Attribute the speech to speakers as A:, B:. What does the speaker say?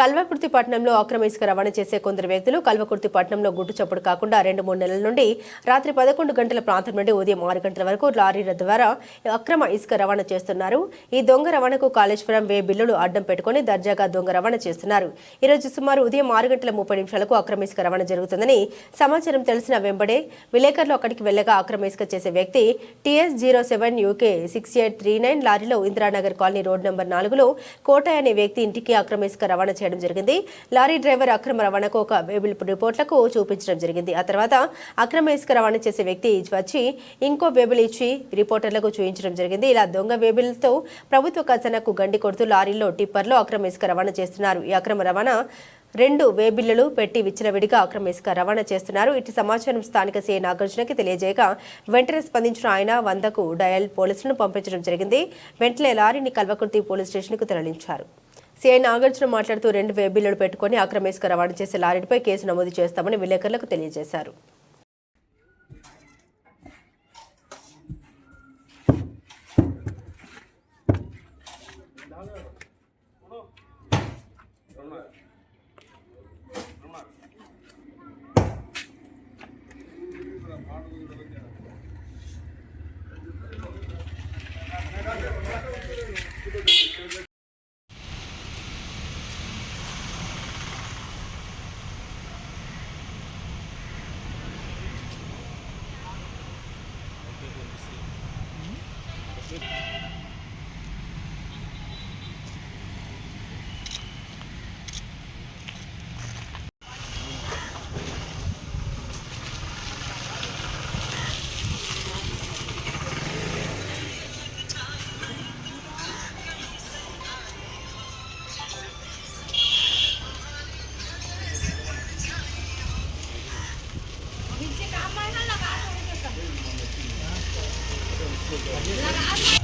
A: కల్వకుర్తి పట్టణంలో అక్రమ ఇసుక రవాణా చేసే కొందరు వ్యక్తులు కల్వకుర్తి పట్టణంలో గుట్టు చప్పుడు కాకుండా 2-3 నెలల నుండి రాత్రి 11 గంటల ప్రాంతం నుండి ఉదయం 6 గంటల వరకు లారీల ద్వారా అక్రమ ఇసుక రవాణా చేస్తున్నారు. ఈ దొంగ రవాణాకు కాళేశ్వరం వే బిల్లులు అడ్డం పెట్టుకుని దర్జాగా దొంగ రవాణా చేస్తున్నారు. ఈ రోజు సుమారు ఉదయం 6:30 అక్రమ ఇసుక రవాణా జరుగుతుందని సమాచారం తెలిసిన వెంబడే విలేకరులు అక్కడికి వెళ్లగా అక్రమ ఇసుక చేసే వ్యక్తి TS07 UK 6839 లారీలో ఇందిరానగర్ కాలనీ రోడ్ నంబర్ 4లో కోటయ్య అనే వ్యక్తి ఇంటికి అక్రమ ఇసుక రవాణా చేయడం జరిగింది. లారీ డ్రైవర్ అక్రమ రవాణాకు ఒక వేబిల్ రిపోర్ట్లకు చూపించడం జరిగింది. ఆ తర్వాత అక్రమ ఇసుక రవాణా చేసే వ్యక్తి వచ్చి ఇంకో వేబిల్ ఇచ్చి రిపోర్టర్లకు చూపించడం జరిగింది. ఇలా దొంగ వేబిల్తో ప్రభుత్వ ఖజానాకు గండి కొడుతూ లారీల్లో టిప్పర్లో అక్రమ ఇసుక రవాణా చేస్తున్నారు. ఈ అక్రమ రవాణా 2 వేబిల్లులు పెట్టి విచ్చలవిడిగా అక్రమ ఇసుక రవాణా చేస్తున్నారు. ఇటు సమాచారం స్థానిక సీఐ నాగార్జునకి తెలియజేయగా వెంటనే స్పందించిన ఆయన 100కు డయల్ పోలీసులను పంపించడం జరిగింది. వెంటనే లారీని కల్వకుర్తి పోలీస్ స్టేషన్కు తరలించారు. సీఐ నాగార్జున మాట్లాడుతూ 2 వేబిల్లులు పెట్టుకుని అక్రమ ఇసుక రవాణా చేసే లారీపై కేసు నమోదు చేస్తామని విలేకరులకు తెలియజేశారు.
B: लगा